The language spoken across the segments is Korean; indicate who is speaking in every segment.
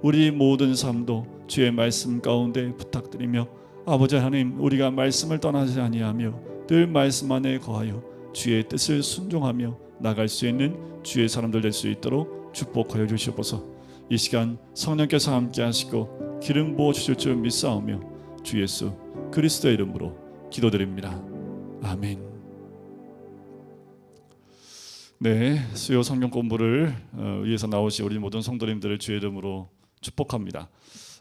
Speaker 1: 우리 모든 삶도 주의 말씀 가운데 부탁드리며, 아버지 하나님, 우리가 말씀을 떠나지 아니하며 늘 말씀 안에 거하여 주의 뜻을 순종하며 나갈 수 있는 주의 사람들 될 수 있도록 축복하여 주시옵소서. 이 시간 성령께서 함께 하시고 기름 부어 주실 줄 믿사오며 주 예수 그리스도의 이름으로 기도드립니다. 아멘. 네, 수요 성경 공부를 위해서 나오신 우리 모든 성도님들을 주의 이름으로 축복합니다.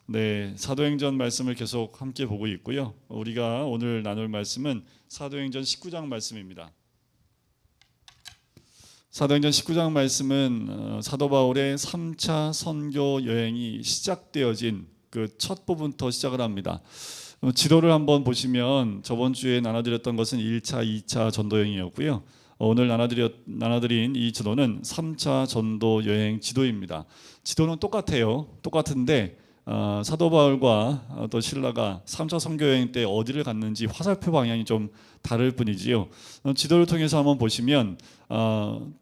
Speaker 1: 네, 사도행전 말씀을 계속 함께 보고 있고요. 우리가 오늘 나눌 말씀은 사도행전 19장 말씀입니다. 사도행전 19장 말씀은 사도 바울의 3차 선교 여행이 시작되어진 그 첫 부분부터 시작을 합니다. 지도를 한번 보시면 저번 주에 나눠드렸던 것은 1차, 2차 전도 여행이었고요. 오늘 나눠드린 이 지도는 3차 전도 여행 지도입니다. 지도는 똑같은데 사도 바울과 또 실라가 3차 선교 여행 때 어디를 갔는지 화살표 방향이 좀 다를 뿐이지요. 지도를 통해서 한번 보시면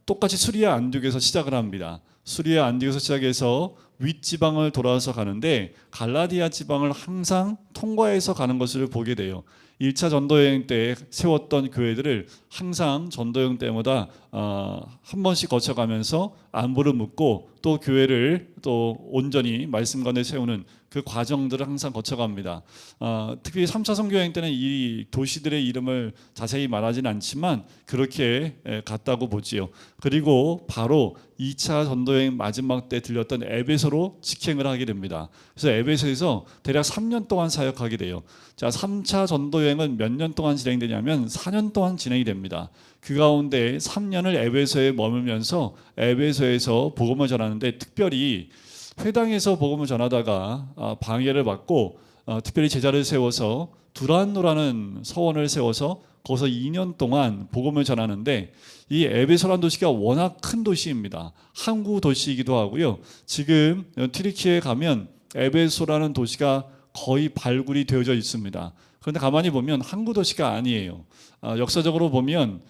Speaker 1: 똑같이 수리아 안디옥에서 시작을 합니다. 수리아 안디옥에서 시작해서 윗지방을 돌아서 가는데 갈라디아 지방을 항상 통과해서 가는 것을 보게 돼요. 1차 전도여행 때 세웠던 교회들을 항상 전도여행 때마다 한 번씩 거쳐가면서 안부를 묻고 또 교회를 또 온전히 말씀 가운데 세우는 그 과정들을 항상 거쳐갑니다. 특히 3차 선교여행 때는 이 도시들의 이름을 자세히 말하지는 않지만 그렇게 갔다고 보지요. 그리고 바로 2차 전도여행 마지막 때 들렸던 에베소로 직행을 하게 됩니다. 그래서 에베소에서 대략 3년 동안 사역하게 돼요. 자, 3차 전도여행은 몇 년 동안 진행되냐면 4년 동안 진행이 됩니다. 그 가운데 3년을 에베소에 머물면서 에베소에서 복음을 전하는데, 특별히 회당에서 복음을 전하다가 방해를 받고 특별히 제자를 세워서 두란노라는 서원을 세워서 거기서 2년 동안 복음을 전하는데, 이 에베소라는 도시가 워낙 큰 도시입니다. 항구 도시이기도 하고요. 지금 튀르키예에 가면 에베소라는 도시가 거의 발굴이 되어져 있습니다. 그런데 가만히 보면 항구 도시가 아니에요. 역사적으로 보면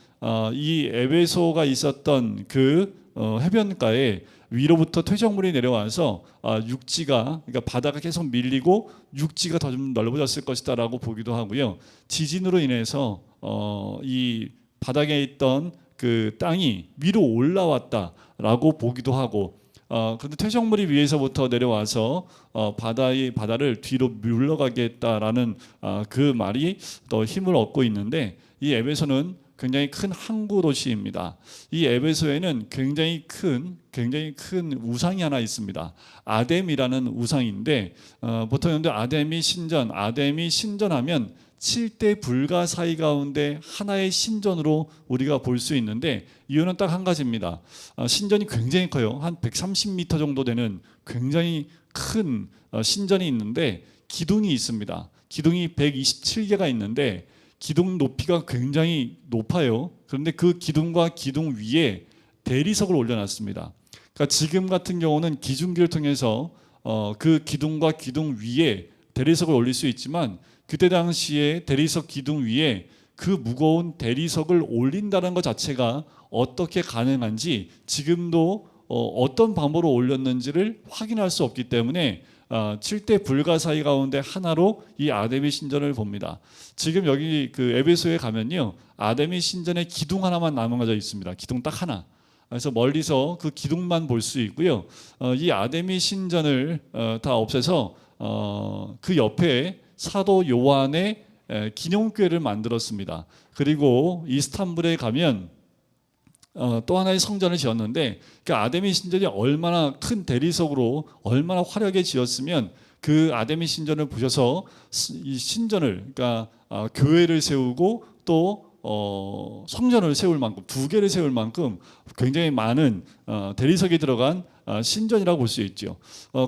Speaker 1: 이 에베소가 있었던 그 해변가에 위로부터 퇴적물이 내려와서 육지가, 그러니까 바다가 계속 밀리고 육지가 더 좀 넓어졌을 것이다라고 보기도 하고요. 지진으로 인해서 이 바닥에 있던 그 땅이 위로 올라왔다라고 보기도 하고, 그런데 퇴적물이 위에서부터 내려와서 바다를 뒤로 물러가게 했다라는 그 말이 더 힘을 얻고 있는데, 이 에베소는 굉장히 큰 항구 도시입니다. 이 에베소에는 굉장히 큰 우상이 하나 있습니다. 아뎀이라는 우상인데, 보통 여러분들 아데미 신전하면 7대 불가사의 가운데 하나의 신전으로 우리가 볼 수 있는데, 이유는 딱 한 가지입니다. 신전이 굉장히 커요. 한 130m 정도 되는 굉장히 큰 신전이 있는데 기둥이 있습니다. 기둥이 127개가 있는데 기둥 높이가 굉장히 높아요. 그런데 그 기둥과 기둥 위에 대리석을 올려놨습니다. 그러니까 지금 같은 경우는 기중기를 통해서 그 기둥과 기둥 위에 대리석을 올릴 수 있지만, 그때 당시에 대리석 기둥 위에 그 무거운 대리석을 올린다는 것 자체가 어떻게 가능한지, 지금도 어떤 방법으로 올렸는지를 확인할 수 없기 때문에 7대 불가사의 가운데 하나로 이 아데미 신전을 봅니다. 지금 여기 그 에베소에 가면요, 아데미 신전의 기둥 하나만 남아져 있습니다. 기둥 딱 하나. 그래서 멀리서 그 기둥만 볼 수 있고요. 이 아데미 신전을 다 없애서 그 옆에 사도 요한의 기념교회를 만들었습니다. 그리고 이스탄불에 가면 또 하나의 성전을 지었는데, 그 아데미 신전이 얼마나 큰 대리석으로 얼마나 화려하게 지었으면 그 아데미 신전을 보셔서 이 신전을, 그러니까 교회를 세우고 또 성전을 세울 만큼, 2개를 세울 만큼 굉장히 많은 대리석이 들어간 신전이라고 볼 수 있죠.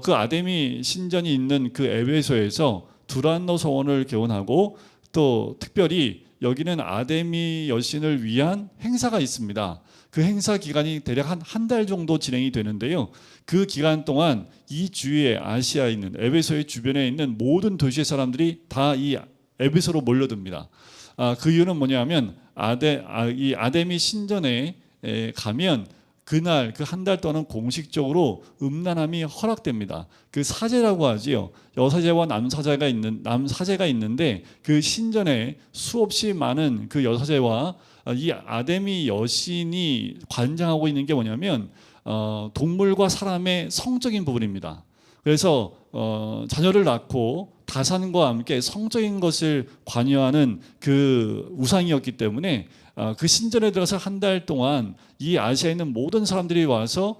Speaker 1: 그 아데미 신전이 있는 그 에베소에서 두란노 서원을 개원하고, 또 특별히 여기는 아데미 여신을 위한 행사가 있습니다. 그 행사 기간이 대략 한 달 정도 진행이 되는데요. 그 기간 동안 이 주위에 아시아에 있는, 에베소의 주변에 있는 모든 도시의 사람들이 다 이 에베소로 몰려듭니다. 그 이유는 뭐냐면 이 아데미 신전에 가면 그날 그 한 달 동안은 공식적으로 음란함이 허락됩니다. 그 사제라고 하지요. 여사제와 남사제가 있는데 그 신전에 수없이 많은 그 여사제와 이 아데미 여신이 관장하고 있는 게 뭐냐면 동물과 사람의 성적인 부분입니다. 그래서 자녀를 낳고 다산과 함께 성적인 것을 관여하는 그 우상이었기 때문에 그 신전에 들어서 한 달 동안 이 아시아에 있는 모든 사람들이 와서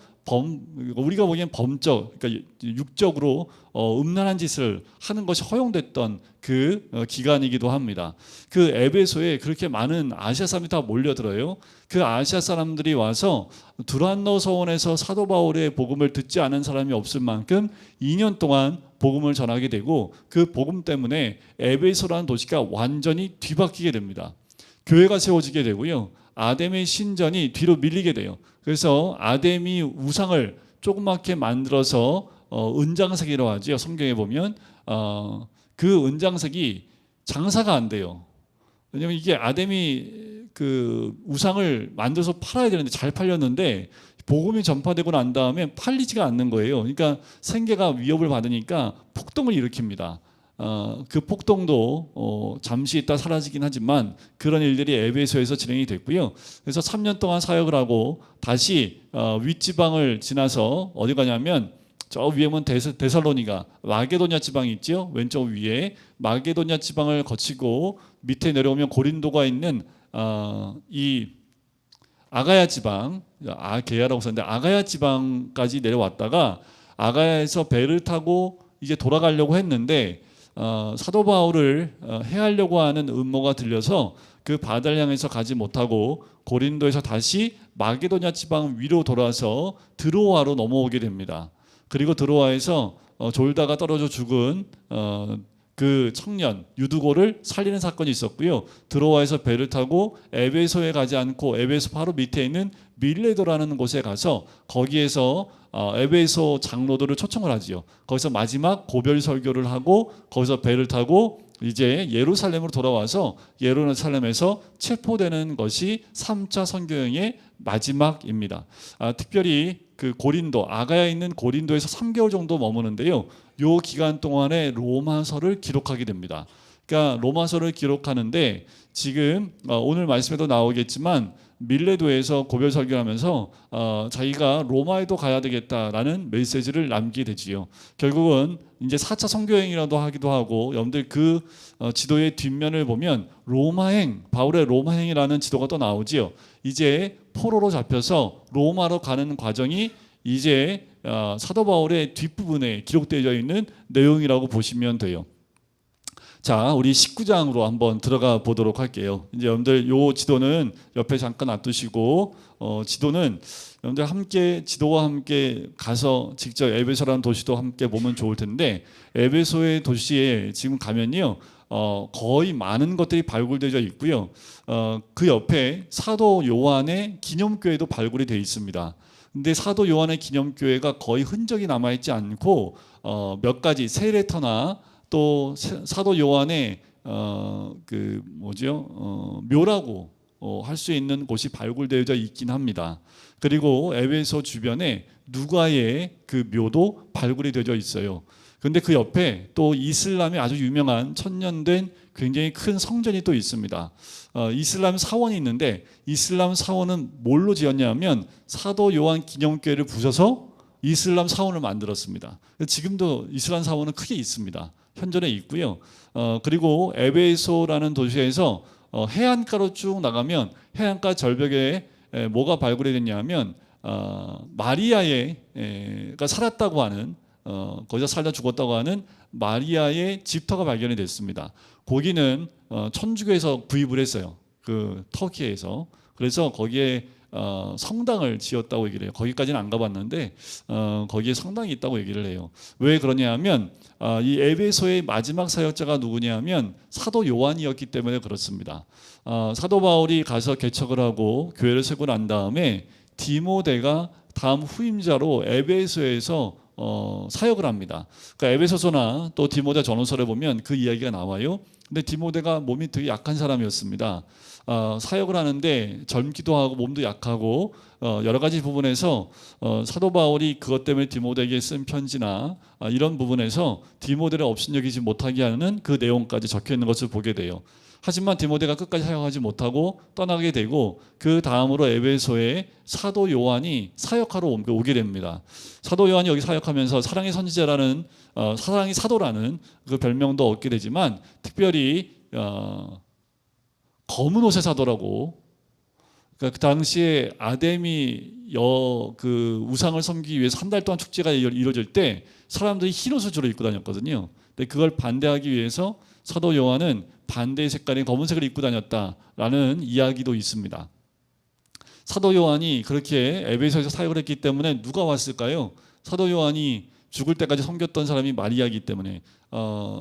Speaker 1: 우리가 보기엔 범적, 그러니까 육적으로 음란한 짓을 하는 것이 허용됐던 그 기간이기도 합니다. 그 에베소에 그렇게 많은 아시아 사람들이 다 몰려들어요. 그 아시아 사람들이 와서 두란노 서원에서 사도 바울의 복음을 듣지 않은 사람이 없을 만큼 2년 동안 복음을 전하게 되고 그 복음 때문에 에베소라는 도시가 완전히 뒤바뀌게 됩니다. 교회가 세워지게 되고요. 아데미 신전이 뒤로 밀리게 돼요. 그래서 아데미 우상을 조그맣게 만들어서 은장색이라고 하죠. 성경에 보면 그 은장색이 장사가 안 돼요. 왜냐하면 이게 아데미 그 우상을 만들어서 팔아야 되는데 잘 팔렸는데 복음이 전파되고 난 다음에 팔리지가 않는 거예요. 그러니까 생계가 위협을 받으니까 폭동을 일으킵니다. 그 폭동도 잠시 있다 사라지긴 하지만 그런 일들이 에베소에서 진행이 됐고요. 그래서 3년 동안 사역을 하고 다시 윗지방을 지나서 어디 가냐면 저 위에 보면 데살로니가 마게도냐 지방이 있죠. 왼쪽 위에 마게도냐 지방을 거치고 밑에 내려오면 고린도가 있는 이 아가야 지방, 아게야라고 썼는데 아가야 지방까지 내려왔다가 아가야에서 배를 타고 이제 돌아가려고 했는데 사도 바울을 해하려고 하는 음모가 들려서 그 바다를 향해서 가지 못하고 고린도에서 다시 마게도냐 지방 위로 돌아서 드로아로 넘어오게 됩니다. 그리고 드로아에서 졸다가 떨어져 죽은 그 청년 유두고를 살리는 사건이 있었고요. 드로아에서 배를 타고 에베소에 가지 않고 에베소 바로 밑에 있는 밀레도라는 곳에 가서 거기에서 에베소 장로들을 초청을 하지요. 거기서 마지막 고별 설교를 하고 거기서 배를 타고 이제 예루살렘으로 돌아와서 예루살렘에서 체포되는 것이 3차 선교여행의 마지막입니다. 특별히 그 고린도 아가야에 있는 고린도에서 3개월 정도 머무는데요. 요 기간 동안에 로마서를 기록하게 됩니다. 그러니까 로마서를 기록하는데 지금 오늘 말씀에도 나오겠지만 밀레도에서 고별 설교를 하면서 자기가 로마에도 가야 되겠다라는 메시지를 남기게 되지요. 결국은 이제 4차 선교여행이라도 하기도 하고 여러분들 그 지도의 뒷면을 보면 로마행, 바울의 로마행이라는 지도가 또 나오지요. 이제 포로로 잡혀서 로마로 가는 과정이 이제 사도 바울의 뒷부분에 기록되어 있는 내용이라고 보시면 돼요. 자, 우리 19장으로 한번 들어가 보도록 할게요. 이제 여러분들 요 지도는 옆에 잠깐 놔두시고 지도는 여러분들 함께 지도와 함께 가서 직접 에베소라는 도시도 함께 보면 좋을 텐데 에베소의 도시에 지금 가면요 거의 많은 것들이 발굴되어 있고요. 그 옆에 사도 요한의 기념교회도 발굴이 되어 있습니다. 근데 사도 요한의 기념교회가 거의 흔적이 남아있지 않고 몇 가지 세레터나 또 사도 요한의 그 뭐죠 묘라고 할 수 있는 곳이 발굴되어 있긴 합니다. 그리고 에베소 주변에 누가의 그 묘도 발굴이 되어 있어요. 그런데 그 옆에 또 이슬람의 아주 유명한 천년된 굉장히 큰 성전이 또 있습니다. 이슬람 사원이 있는데 이슬람 사원은 뭘로 지었냐면 사도 요한 기념교회를 부숴서 이슬람 사원을 만들었습니다. 지금도 이슬람 사원은 크게 있습니다. 현존에 있고요. 그리고 에베소라는 도시에서 해안가로 쭉 나가면 해안가 절벽에 뭐가 발굴이 됐냐면 마리아가 살았다고 하는 거기서 살다 죽었다고 하는 마리아의 집터가 발견이 됐습니다. 거기는 천주교에서 구입을 했어요. 그 터키에서. 그래서 거기에 성당을 지었다고 얘기를 해요. 거기까지는 안 가봤는데 거기에 성당이 있다고 얘기를 해요. 왜 그러냐면 이 에베소의 마지막 사역자가 누구냐면 사도 요한이었기 때문에 그렇습니다. 사도 바울이 가서 개척을 하고 교회를 세고 난 다음에 디모데가 다음 후임자로 에베소에서 사역을 합니다. 그러니까 에베소서나 또 디모데 전후서를 보면 그 이야기가 나와요. 근데 디모데가 몸이 되게 약한 사람이었습니다. 사역을 하는데 젊기도 하고 몸도 약하고 여러 가지 부분에서 사도 바울이 그것 때문에 디모데에게 쓴 편지나 이런 부분에서 디모데를 업신여기지 못하게 하는 그 내용까지 적혀 있는 것을 보게 돼요. 하지만 디모데가 끝까지 사역하지 못하고 떠나게 되고 그 다음으로 에베소에 사도 요한이 사역하러 오게 됩니다. 사도 요한이 여기 사역하면서 사랑의 선지자라는 사랑의 사도라는 그 별명도 얻게 되지만 특별히 검은 옷의 사도라고, 그러니까 그 당시에 아데미 그 우상을 섬기기 위해서 한 달 동안 축제가 이루어질 때 사람들이 흰 옷을 주로 입고 다녔거든요. 근데 그걸 반대하기 위해서 사도 요한은 반대의 색깔인 검은색을 입고 다녔다라는 이야기도 있습니다. 사도 요한이 그렇게 에베소에서 사역을 했기 때문에 누가 왔을까요? 사도 요한이 죽을 때까지 섬겼던 사람이 마리아이기 때문에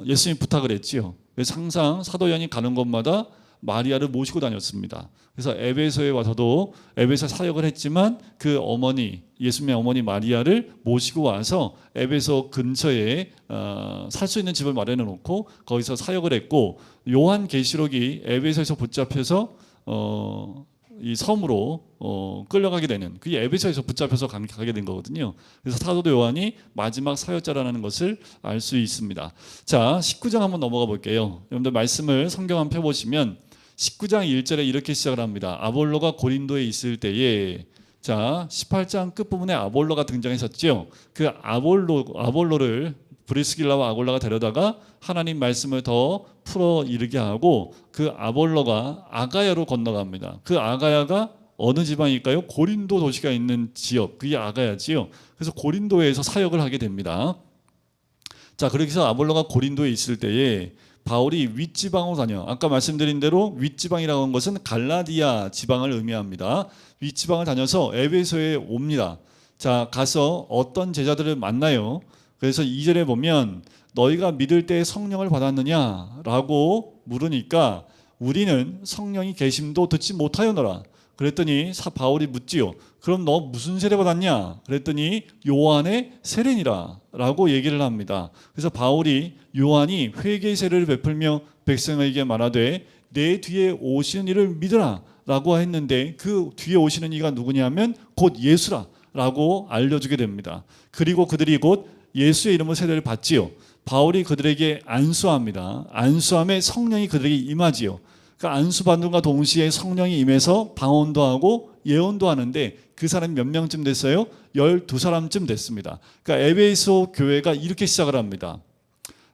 Speaker 1: 예수님이 부탁을 했지요. 그래서 항상 사도 요한이 가는 곳마다 마리아를 모시고 다녔습니다. 그래서 에베소에 와서도 에베소 사역을 했지만 그 어머니, 예수님의 어머니 마리아를 모시고 와서 에베소 근처에 살 수 있는 집을 마련해 놓고 거기서 사역을 했고, 요한계시록이 에베소에서 붙잡혀서 이 섬으로 끌려가게 되는, 그게 에베소에서 붙잡혀서 가게 된 거거든요. 그래서 사도 요한이 마지막 사역자라는 것을 알 수 있습니다. 자, 19장 한번 넘어가 볼게요. 여러분들 말씀을 성경 한번 펴보시면 19장 1절에 이렇게 시작을 합니다. 아볼로가 고린도에 있을 때에, 자 18장 끝부분에 아볼로가 등장했었죠. 그 아볼로를 브리스길라와 아골라가 데려다가 하나님 말씀을 더 풀어 이르게 하고, 그 아볼로가 아가야로 건너갑니다. 그 아가야가 어느 지방일까요? 고린도 도시가 있는 지역, 그게 아가야지요. 그래서 고린도에서 사역을 하게 됩니다. 자, 그렇게 해서 아볼로가 고린도에 있을 때에 바울이 윗지방으로 다녀. 아까 말씀드린 대로 윗지방이라고 하는 것은 갈라디아 지방을 의미합니다. 윗지방을 다녀서 에베소에 옵니다. 자, 가서 어떤 제자들을 만나요. 그래서 2절에 보면 너희가 믿을 때 성령을 받았느냐라고 물으니까 우리는 성령이 계심도 듣지 못하였노라. 그랬더니 바울이 묻지요. 그럼 너 무슨 세례 받았냐? 그랬더니 요한의 세례니라 라고 얘기를 합니다. 그래서 바울이 요한이 회개의 세례를 베풀며 백성에게 말하되 내 뒤에 오시는 이를 믿으라 라고 했는데, 그 뒤에 오시는 이가 누구냐면 곧 예수라 라고 알려주게 됩니다. 그리고 그들이 곧 예수의 이름으로 세례를 받지요. 바울이 그들에게 안수합니다. 안수함에 성령이 그들에게 임하지요. 그러니까 안수받는과 동시에 성령이 임해서 방언도 하고 예언도 하는데, 그 사람이 몇 명쯤 됐어요? 12사람쯤 됐습니다. 그러니까 에베소 교회가 이렇게 시작을 합니다.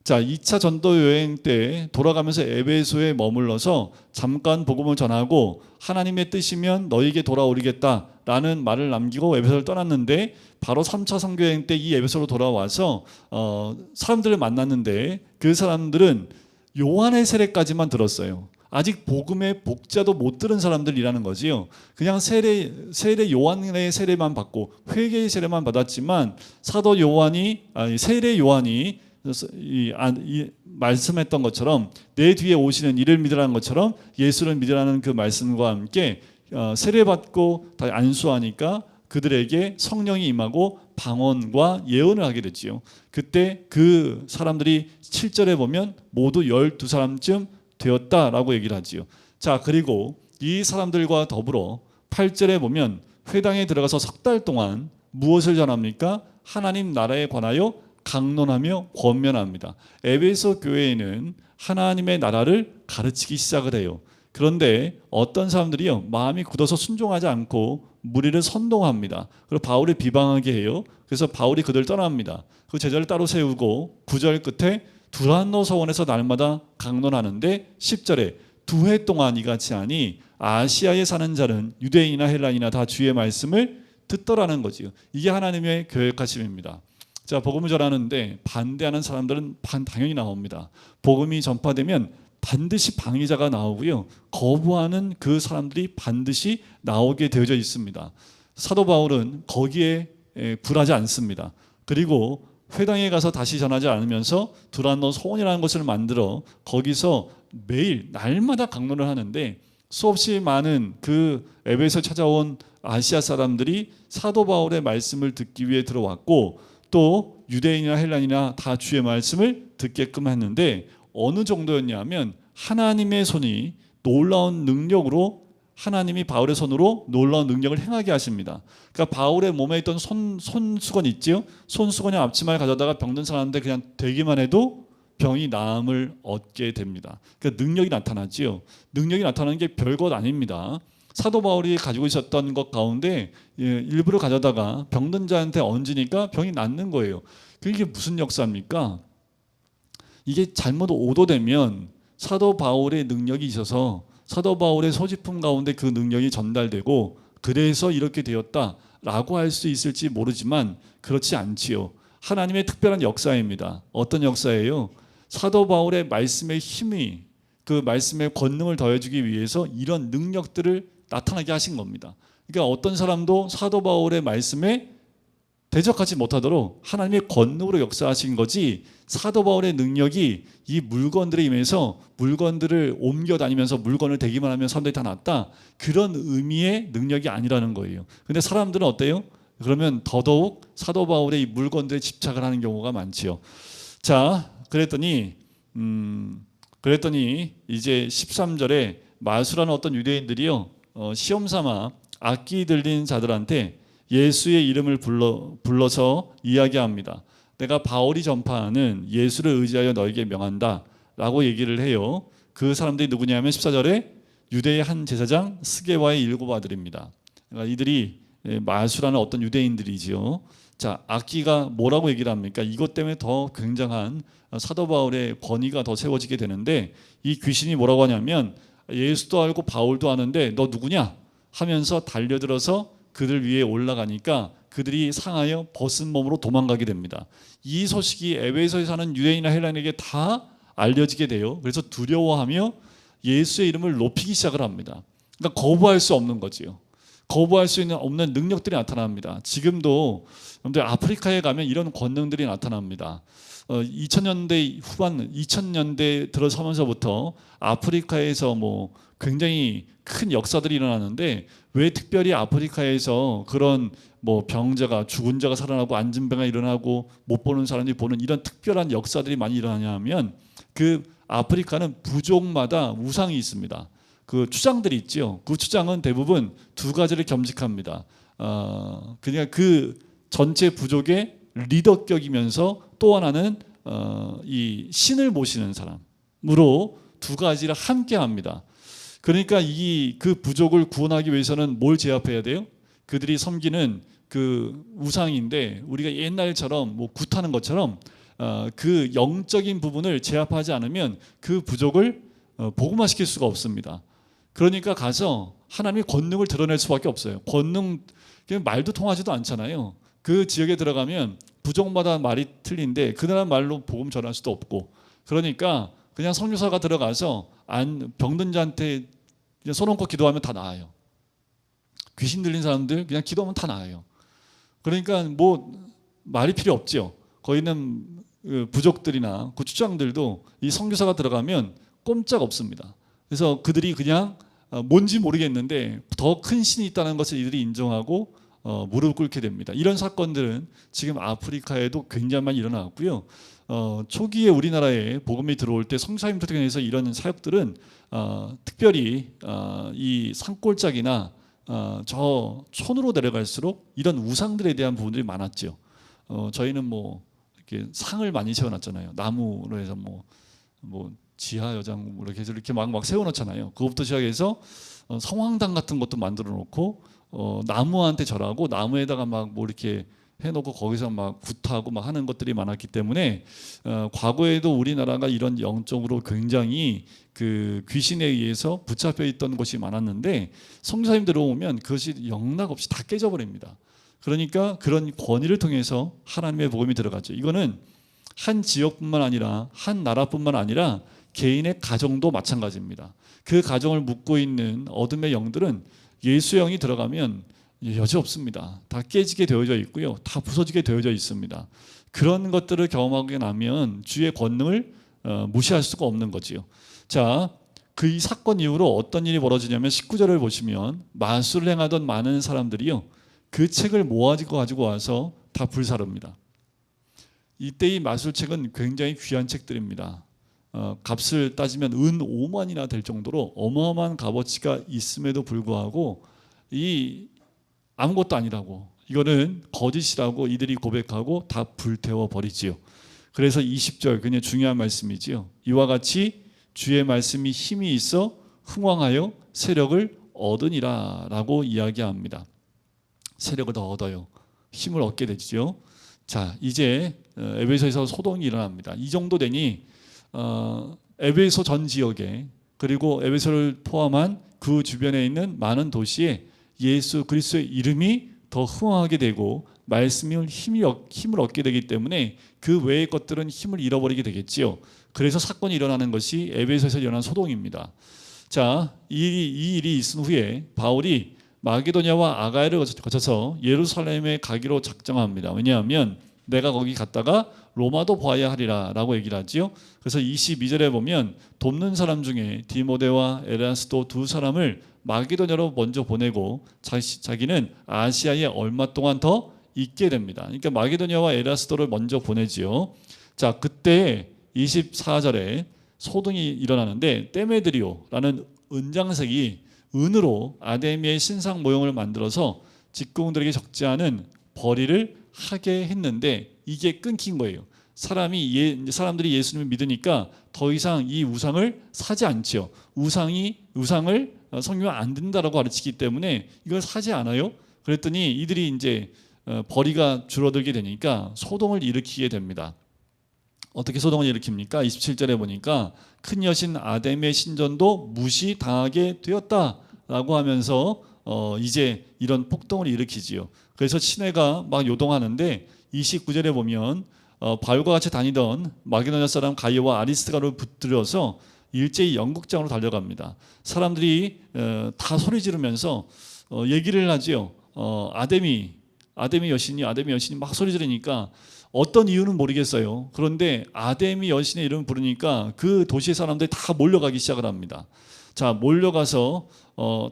Speaker 1: 자, 2차 전도 여행 때 돌아가면서 에베소에 머물러서 잠깐 복음을 전하고 하나님의 뜻이면 너희에게 돌아오리겠다라는 말을 남기고 에베소를 떠났는데, 바로 3차 선교 여행 때 이 에베소로 돌아와서 사람들을 만났는데, 그 사람들은 요한의 세례까지만 들었어요. 아직 복음의 복자도 못 들은 사람들이라는 거지요. 그냥 세례 요한의 세례만 받고 회개의 세례만 받았지만, 사도 요한이 세례 요한이 말씀했던 것처럼 내 뒤에 오시는 이를 믿으라는 것처럼 예수를 믿으라는 그 말씀과 함께 세례받고 다 안수하니까 그들에게 성령이 임하고 방언과 예언을 하게 됐지요. 그때 그 사람들이 7절에 보면 모두 12사람쯤 되었다라고 얘기를 하지요. 자, 그리고 이 사람들과 더불어 8절에 보면 회당에 들어가서 석 달 동안 무엇을 전합니까? 하나님 나라에 관하여 강론하며 권면합니다. 에베소 교회에는 하나님의 나라를 가르치기 시작을 해요. 그런데 어떤 사람들이요, 마음이 굳어서 순종하지 않고 무리를 선동합니다. 그리고 바울을 비방하게 해요. 그래서 바울이 그들 떠납니다. 그 제자를 따로 세우고 9절 끝에 두란노 서원에서 날마다 강론하는데 10절에 2해 동안 이같이 하니 아시아에 사는 자는 유대인이나 헬라인이나 다 주의 말씀을 듣더라는 거지요. 이게 하나님의 계획하심입니다. 자, 복음을 전하는데 반대하는 사람들은 당연히 나옵니다. 복음이 전파되면 반드시 방해자가 나오고요, 거부하는 그 사람들이 반드시 나오게 되어져 있습니다. 사도 바울은 거기에 굴하지 않습니다. 그리고 회당에 가서 다시 전하지 않으면서 두란노 소원이라는 것을 만들어 거기서 매일 날마다 강론을 하는데, 수없이 많은 그 에베소 찾아온 아시아 사람들이 사도 바울의 말씀을 듣기 위해 들어왔고, 또 유대인이나 헬라인이나 다 주의 말씀을 듣게끔 했는데, 어느 정도였냐면 하나님의 손이 놀라운 능력으로 하나님이 바울의 손으로 놀라운 능력을 행하게 하십니다. 그러니까 바울의 몸에 있던 손수건 있지요? 손수건에 앞치마를 가져다가 병든 사람한테 그냥 대기만 해도 병이 나음을 얻게 됩니다. 그러니까 능력이 나타나지요. 능력이 나타나는 게 별것 아닙니다. 사도 바울이 가지고 있었던 것 가운데 일부러 가져다가 병든 자한테 얹으니까 병이 낫는 거예요. 그게 무슨 역사입니까? 이게 잘못 오도되면 사도 바울의 능력이 있어서 사도 바울의 소지품 가운데 그 능력이 전달되고 그래서 이렇게 되었다라고 할 수 있을지 모르지만 그렇지 않지요. 하나님의 특별한 역사입니다. 어떤 역사예요? 사도 바울의 말씀의 힘이 그 말씀의 권능을 더해주기 위해서 이런 능력들을 나타나게 하신 겁니다. 그러니까 어떤 사람도 사도 바울의 말씀에 대적하지 못하도록 하나님의 권능으로 역사하신 거지, 사도 바울의 능력이 이 물건들에 임해서 물건들을 옮겨 다니면서 물건을 대기만 하면 사람들이 다 낫다, 그런 의미의 능력이 아니라는 거예요. 근데 사람들은 어때요? 그러면 더더욱 사도 바울의 이 물건들에 집착을 하는 경우가 많지요. 자, 그랬더니 이제 13절에 마수라는 어떤 유대인들이요, 시험 삼아 악기 들린 자들한테 예수의 이름을 불러서 이야기합니다. 내가 바울이 전파하는 예수를 의지하여 너에게 명한다 라고 얘기를 해요. 그 사람들이 누구냐면 14절에 유대의 한 제사장 스게와의 7 아들입니다. 그러니까 이들이 마수라는 어떤 유대인들이지요. 자, 악기가 뭐라고 얘기를 합니까? 이것 때문에 더 굉장한 사도 바울의 권위가 더 세워지게 되는데, 이 귀신이 뭐라고 하냐면 예수도 알고 바울도 아는데 너 누구냐 하면서 달려들어서 그들 위에 올라가니까 그들이 상하여 벗은 몸으로 도망가게 됩니다. 이 소식이 에베소에 사는 유대인이나 헬라인에게 다 알려지게 돼요. 그래서 두려워하며 예수의 이름을 높이기 시작을 합니다. 그러니까 거부할 수 없는 거지요. 거부할 수 없는 능력들이 나타납니다. 지금도 여러분들 아프리카에 가면 이런 권능들이 나타납니다. 2000년대 후반, 2000년대 들어서면서부터 아프리카에서 뭐 굉장히 큰 역사들이 일어나는데, 왜 특별히 아프리카에서 그런 뭐 병자가, 죽은 자가 살아나고 안진병가 일어나고 못 보는 사람들이 보는 이런 특별한 역사들이 많이 일어나냐면, 그 아프리카는 부족마다 우상이 있습니다. 그 추장들이 있죠. 그 추장은 대부분 2가지를 겸직합니다. 그냥 그 전체 부족의 리더격이면서 또 하나는 이 신을 모시는 사람으로 2가지를 함께 합니다. 그러니까 그 부족을 구원하기 위해서는 뭘 제압해야 돼요? 그들이 섬기는 그 우상인데, 우리가 옛날처럼 뭐 굿하는 것처럼 그 영적인 부분을 제압하지 않으면 그 부족을 복음화시킬 수가 없습니다. 그러니까 가서 하나님의 권능을 드러낼 수밖에 없어요. 권능, 말도 통하지도 않잖아요. 그 지역에 들어가면 부족마다 말이 틀린데 그 나라 말로 복음 전할 수도 없고, 그러니까 그냥 선교사가 들어가서 병든 자한테 손 얹고 기도하면 다 나아요. 귀신 들린 사람들 그냥 기도하면 다 나아요. 그러니까 뭐 말이 필요 없죠. 거기 있는 부족들이나 그 추장들도 이 선교사가 들어가면 꼼짝 없습니다. 그래서 그들이 그냥 뭔지 모르겠는데 더 큰 신이 있다는 것을 이들이 인정하고 무릎 꿇게 됩니다. 이런 사건들은 지금 아프리카에도 굉장히 많이 일어나고요. 초기에 우리나라에 복음이 들어올 때 성사님 특징에서 이런 사역들은 특별히 이 산골짜기나 저 촌으로 내려갈수록 이런 우상들에 대한 부분들이 많았죠. 저희는 뭐 이렇게 상을 많이 세워놨잖아요. 나무로 해서 뭐 지하 여장 이렇게 해서 이렇게 막 세워놓잖아요. 그것부터 시작해서 성황당 같은 것도 만들어 놓고 나무한테 절하고 나무에다가 막 뭐 이렇게 해놓고 거기서 막 굿하고 막 하는 것들이 많았기 때문에 과거에도 우리나라가 이런 영적으로 굉장히 그 귀신에 의해서 붙잡혀 있던 곳이 많았는데, 성사님 들어오면 그것이 영락없이 다 깨져버립니다. 그러니까 그런 권위를 통해서 하나님의 복음이 들어가죠. 이거는 한 지역뿐만 아니라 한 나라뿐만 아니라 개인의 가정도 마찬가지입니다. 그 가정을 묶고 있는 어둠의 영들은 예수의 영이 들어가면 여지 없습니다. 다 깨지게 되어져 있고요. 다 부서지게 되어져 있습니다. 그런 것들을 경험하게 나면 주의 권능을 무시할 수가 없는 거지요. 자, 그 이 사건 이후로 어떤 일이 벌어지냐면 19절을 보시면 마술을 행하던 많은 사람들이요, 그 책을 가지고 와서 다 불사릅니다. 이때 이 마술책은 굉장히 귀한 책들입니다. 값을 따지면 은 5만이나 될 정도로 어마어마한 값어치가 있음에도 불구하고 이 아무것도 아니라고, 이거는 거짓이라고 이들이 고백하고 다 불태워 버리지요. 그래서 20절 굉장히 중요한 말씀이지요. 이와 같이 주의 말씀이 힘이 있어 흥왕하여 세력을 얻으니라 라고 이야기합니다. 세력을 더 얻어요. 힘을 얻게 되죠. 자, 이제 에베소에서 소동이 일어납니다. 이 정도 되니 에베소 전 지역에, 그리고 에베소를 포함한 그 주변에 있는 많은 도시에 예수 그리스도의 이름이 더 흥황하게 되고 말씀을 힘을 얻게 되기 때문에 그 외의 것들은 힘을 잃어버리게 되겠지요. 그래서 사건이 일어나는 것이 에베소에서 일어난 소동입니다. 자, 이 일이 있은 후에 바울이 마게도냐와 아가야를 거쳐서 예루살렘에 가기로 작정합니다. 왜냐하면 내가 거기 갔다가 로마도 봐야 하리라 라고 얘기를 하지요. 그래서 22절에 보면 돕는 사람 중에 디모데와 에라스도 두 사람을 마게도냐로 먼저 보내고 자기는 아시아에 얼마 동안 더 있게 됩니다. 그러니까 마게도냐와 에라스도를 먼저 보내지요. 자, 그때 24절에 소동이 일어나는데 데메드리오라는 은장색이 은으로 아데미의 신상 모형을 만들어서 직공들에게 적지 않은 벌이를 하게 했는데 이게 끊긴 거예요. 사람들이 예수님을 믿으니까 더 이상 이 우상을 사지 않죠. 우상을 성경은 안 된다라고 가르치기 때문에 이걸 사지 않아요. 그랬더니 이들이 이제 벌이가 줄어들게 되니까 소동을 일으키게 됩니다. 어떻게 소동을 일으킵니까? 27절에 보니까 큰 여신 아데미의 신전도 무시당하게 되었다라고 하면서 이제 이런 폭동을 일으키지요. 그래서 시내가 막 요동하는데 29절에 보면 바울과 같이 다니던 마게도냐 사람 가이오와 아리스가를 붙들어서 일제히 연극장으로 달려갑니다. 사람들이 다 소리 지르면서 얘기를 하지요. 아데미 여신이 막 소리 지르니까 어떤 이유는 모르겠어요. 그런데 아데미 여신의 이름을 부르니까 그 도시의 사람들이 다 몰려가기 시작을 합니다. 자, 몰려가서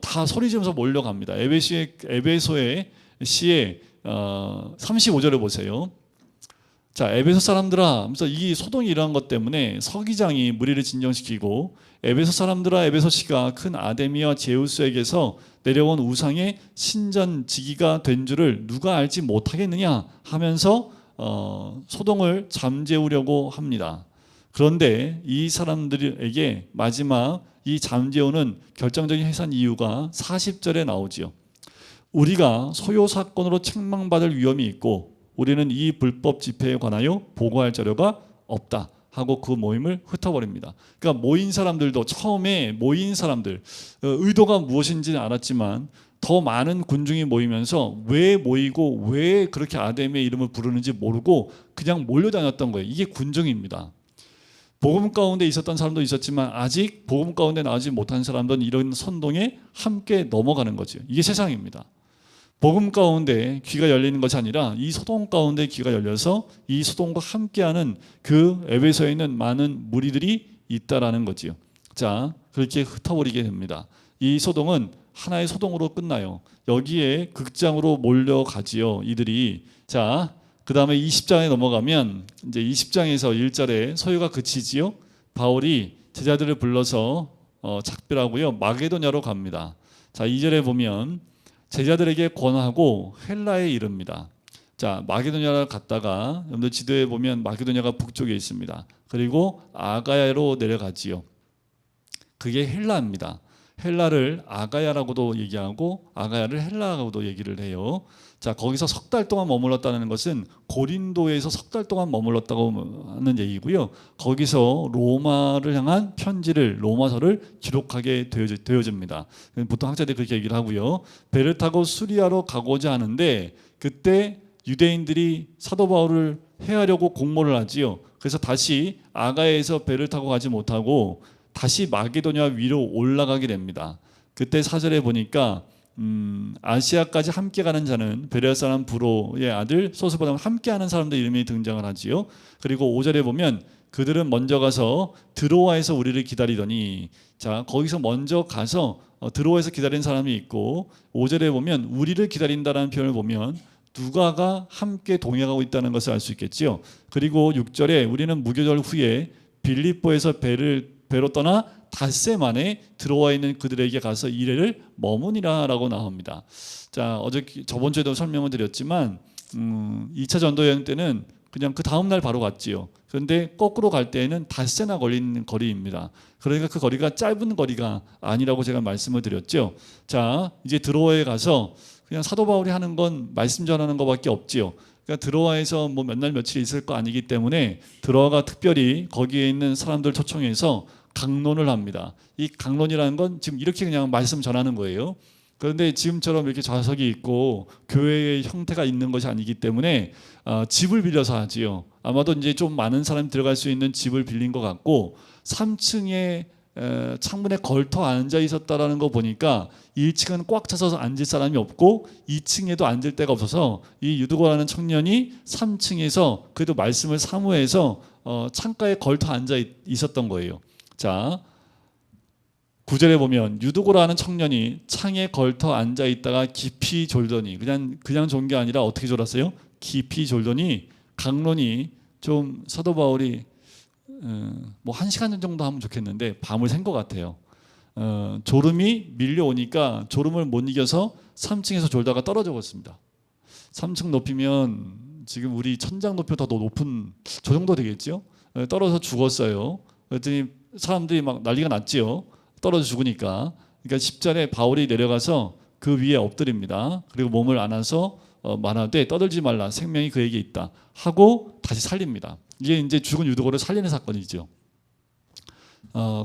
Speaker 1: 다 소리 지르면서 몰려갑니다. 에베소의 시에 35절을 보세요. 자, 에베소 사람들아 하면서 이 소동이 일어난 것 때문에 서기장이 무리를 진정시키고 에베소 사람들아, 에베소시가 큰 아데미와 제우스에게서 내려온 우상의 신전지기가 된 줄을 누가 알지 못하겠느냐 하면서 소동을 잠재우려고 합니다. 그런데 이 사람들에게 마지막 이 잠재우는 결정적인 해산 이유가 40절에 나오지요. 우리가 소요 사건으로 책망받을 위험이 있고 우리는 이 불법 집회에 관하여 보고할 자료가 없다 하고 그 모임을 흩어버립니다. 그러니까 모인 사람들도 처음에 모인 사람들 의도가 무엇인지는 알았지만 더 많은 군중이 모이면서 왜 모이고 왜 그렇게 아데미의 이름을 부르는지 모르고 그냥 몰려다녔던 거예요. 이게 군중입니다. 복음 가운데 있었던 사람도 있었지만 아직 복음 가운데 나오지 못한 사람들은 이런 선동에 함께 넘어가는 거죠. 이게 세상입니다. 복음 가운데 귀가 열리는 것이 아니라 이 소동 가운데 귀가 열려서 이 소동과 함께하는 그 에베소에 있는 많은 무리들이 있다라는 거지요. 자, 그렇게 흩어버리게 됩니다. 이 소동은 하나의 소동으로 끝나요. 여기에 극장으로 몰려가지요, 이들이. 자, 그 다음에 20장에 넘어가면 이제 20장에서 1절에 소요가 그치지요. 바울이 제자들을 불러서 작별하고요, 마게도냐로 갑니다. 자, 2절에 보면 제자들에게 권하고 헬라에 이릅니다. 자, 마게도냐를 갔다가 여러분들 지도에 보면 마게도냐가 북쪽에 있습니다. 그리고 아가야로 내려가지요. 그게 헬라입니다. 헬라를 아가야라고도 얘기하고 아가야를 헬라라고도 얘기를 해요. 자, 거기서 석 달 동안 머물렀다는 것은 고린도에서 석 달 동안 머물렀다고 하는 얘기고요. 거기서 로마를 향한 편지를, 로마서를 기록하게 되어집니다. 보통 학자들이 그렇게 얘기를 하고요. 배를 타고 수리아로 가고자 하는데 그때 유대인들이 사도 바울을 해하려고 공모를 하지요. 그래서 다시 아가야에서 배를 타고 가지 못하고 다시 마게도냐 위로 올라가게 됩니다. 그때 4절에 보니까 아시아까지 함께 가는 자는 베레아 사람 부로의 아들 소스보다 함께하는 사람들 이름이 등장을 하지요. 그리고 5절에 보면 그들은 먼저 가서 드로아에서 우리를 기다리더니, 자, 거기서 먼저 가서 드로아에서 기다린 사람이 있고 5절에 보면 우리를 기다린다라는 표현을 보면 누가가 함께 동행하고 있다는 것을 알 수 있겠지요. 그리고 6절에 우리는 무교절 후에 빌립보에서 배로 떠나 닷새 만에 들어와 있는 그들에게 가서 이래를 머무니라라고 나옵니다. 자, 저번 주에도 설명을 드렸지만 2차 전도 여행 때는 그냥 그 다음 날 바로 갔지요. 그런데 거꾸로 갈 때에는 닷새나 걸리는 거리입니다. 그러니까 그 거리가 짧은 거리가 아니라고 제가 말씀을 드렸죠. 자, 이제 드로아에 가서 그냥 사도 바울이 하는 건 말씀 전하는 것밖에 없지요. 그러니까 드로아에서 뭐 몇 날 며칠 있을 거 아니기 때문에 드로아가 특별히 거기에 있는 사람들 초청해서 강론을 합니다. 이 강론이라는 건 지금 이렇게 그냥 말씀 전하는 거예요. 그런데 지금처럼 이렇게 좌석이 있고 교회의 형태가 있는 것이 아니기 때문에 집을 빌려서 하지요. 아마도 이제 좀 많은 사람이 들어갈 수 있는 집을 빌린 것 같고 3층에 창문에 걸터 앉아 있었다라는 거 보니까 1층은 꽉 차서 앉을 사람이 없고 2층에도 앉을 데가 없어서 이 유두고라는 청년이 3층에서 그래도 말씀을 사모해서 창가에 걸터 앉아 있었던 거예요. 자, 9절에 보면 유두고라는 청년이 창에 걸터 앉아 있다가 깊이 졸더니 그냥 존 게 아니라 어떻게 졸았어요? 깊이 졸더니 강론이 좀 사도 바울이 뭐 1시간 정도 하면 좋겠는데 밤을 샌 것 같아요. 졸음이 밀려오니까 졸음을 못 이겨서 3층에서 졸다가 떨어져 버렸습니다. 3층 높이면 지금 우리 천장 높이보다 더 높은 저 정도 되겠죠? 떨어져서 죽었어요. 그랬더니 사람들이 막 난리가 났지요. 떨어져 죽으니까. 그러니까 10절에 바울이 내려가서 그 위에 엎드립니다. 그리고 몸을 안아서 말하되 떠들지 말라, 생명이 그에게 있다 하고 다시 살립니다. 이게 이제 죽은 유두고를 살리는 사건이죠.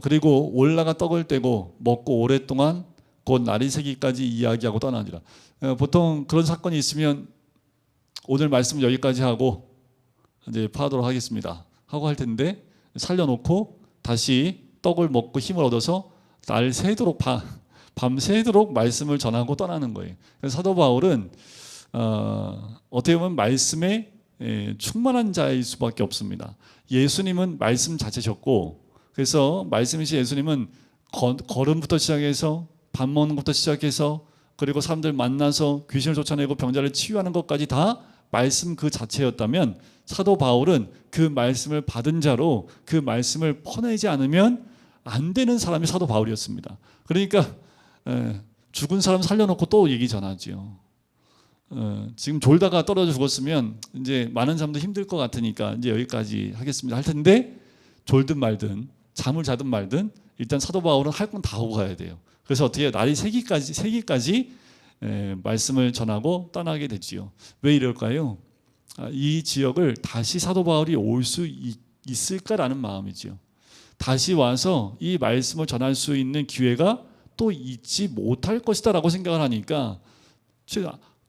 Speaker 1: 그리고 올라가 떡을 떼고 먹고 오랫동안 곧 날이 새기까지 이야기하고 떠나니라. 보통 그런 사건이 있으면 오늘 말씀 여기까지 하고 이제 파하도록 하겠습니다 하고 할 텐데 살려놓고 다시 떡을 먹고 힘을 얻어서 날 새도록 밤새도록 말씀을 전하고 떠나는 거예요. 그래서 사도 바울은 어떻게 보면 말씀에 충만한 자일 수밖에 없습니다. 예수님은 말씀 자체셨고, 그래서 말씀이신 예수님은 걸음부터 시작해서 밥 먹는 것부터 시작해서 그리고 사람들 만나서 귀신을 쫓아내고 병자를 치유하는 것까지 다 말씀 그 자체였다면 사도 바울은 그 말씀을 받은 자로 그 말씀을 퍼내지 않으면 안 되는 사람이 사도 바울이었습니다. 그러니까 죽은 사람 살려놓고 또 얘기 전하지요. 지금 졸다가 떨어져 죽었으면 이제 많은 사람도 힘들 것 같으니까 이제 여기까지 하겠습니다 할 텐데 졸든 말든 잠을 자든 말든 일단 사도 바울은 할 건 다 하고 가야 돼요. 그래서 어떻게 해요? 날이 새기까지 말씀을 전하고 떠나게 되지요. 왜 이럴까요? 이 지역을 다시 사도 바울이 올 수 있을까라는 마음이지요. 다시 와서 이 말씀을 전할 수 있는 기회가 또 있지 못할 것이다라고 생각을 하니까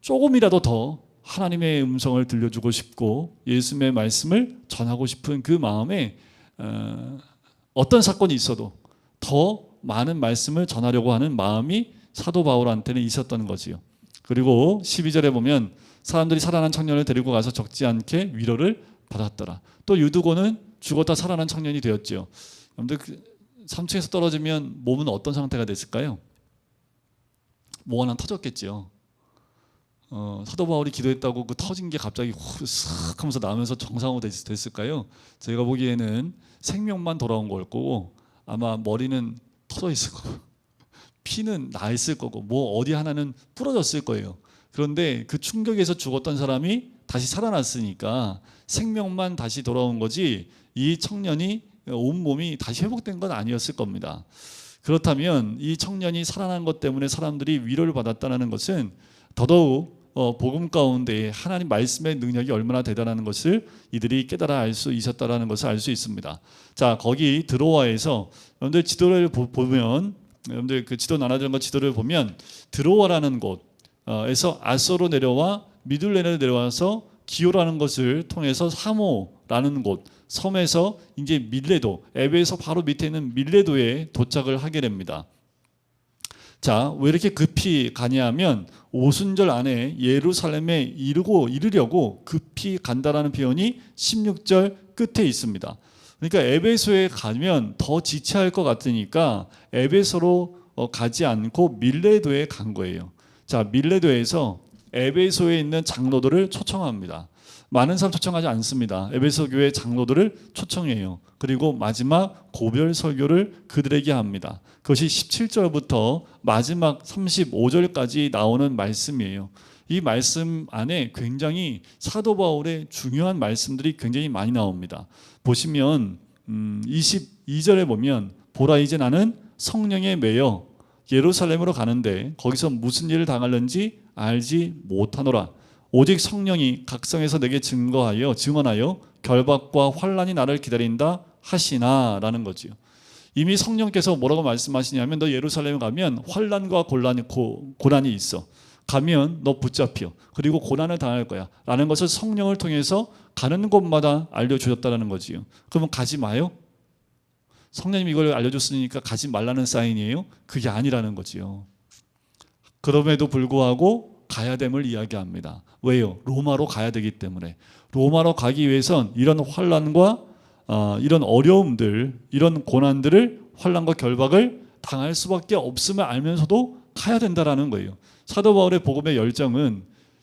Speaker 1: 조금이라도 더 하나님의 음성을 들려주고 싶고 예수님의 말씀을 전하고 싶은 그 마음에 어떤 사건이 있어도 더 많은 말씀을 전하려고 하는 마음이 사도 바울한테는 있었던 거지요. 그리고 12절에 보면 사람들이 살아난 청년을 데리고 가서 적지 않게 위로를 받았더라. 또 유두고는 죽었다 살아난 청년이 되었지요. 여러분들 3층에서 떨어지면 몸은 어떤 상태가 됐을까요? 뭐 하나 터졌겠죠. 사도 바울이 기도했다고 그 터진 게 갑자기 쓱 하면서 나오면서 정상으로 됐을까요? 제가 보기에는 생명만 돌아온 걸 거고 아마 머리는 터져 있을 거고 피는 나 있을 거고 뭐 어디 하나는 부러졌을 거예요. 그런데 그 충격에서 죽었던 사람이 다시 살아났으니까 생명만 다시 돌아온 거지 이 청년이 온몸이 다시 회복된 건 아니었을 겁니다. 그렇다면 이 청년이 살아난 것 때문에 사람들이 위로를 받았다는 것은 더더욱 복음 가운데 하나님 말씀의 능력이 얼마나 대단한 것을 이들이 깨달아 알 수 있었다라는 것을 알 수 있습니다. 자, 거기 드로아에서 여러분들 지도를 보면 여러분들 그 지도 나눠주는 거 지도를 보면 드로아라는 곳에서 아소로 내려와 미둘레로 내려와서 기오라는 것을 통해서 사모라는 곳 섬에서 이제 밀레도 에베소 바로 밑에 있는 밀레도에 도착을 하게 됩니다. 자, 왜 이렇게 급히 가냐면 오순절 안에 예루살렘에 이르려고 급히 간다라는 표현이 16절 끝에 있습니다. 그러니까 에베소에 가면 더 지체할 것 같으니까 에베소로 가지 않고 밀레도에 간 거예요. 자, 밀레도에서 에베소에 있는 장로들을 초청합니다. 많은 사람 초청하지 않습니다. 에베소 교회 장로들을 초청해요. 그리고 마지막 고별 설교를 그들에게 합니다. 그것이 17절부터 마지막 35절까지 나오는 말씀이에요. 이 말씀 안에 굉장히 사도 바울의 중요한 말씀들이 굉장히 많이 나옵니다. 보시면 22절에 보면 보라 이제 나는 성령에 매여 예루살렘으로 가는데 거기서 무슨 일을 당하는지 알지 못하노라. 오직 성령이 각성에서 내게 증언하여 결박과 환난이 나를 기다린다 하시나라는 거지요. 이미 성령께서 뭐라고 말씀하시냐면 너 예루살렘에 가면 환난과 고난이 있어. 가면 너 붙잡혀. 그리고 고난을 당할 거야. 라는 것을 성령을 통해서 가는 곳마다 알려주셨다는 거지요. 그러면 가지 마요? 성령님이 이걸 알려줬으니까 가지 말라는 사인이에요? 그게 아니라는 거지요. 그럼에도 불구하고 가야 됨을 이야기합니다. 왜요? 로마로 가야 되기 때문에. 로마로 가기 위해선 이런 환난과 이런 어려움들, 이런 고난들을 환난과 결박을 당할 수밖에 없음을 알면서도 가야 된다라는 거예요. 사도 바울의 복음의 열정은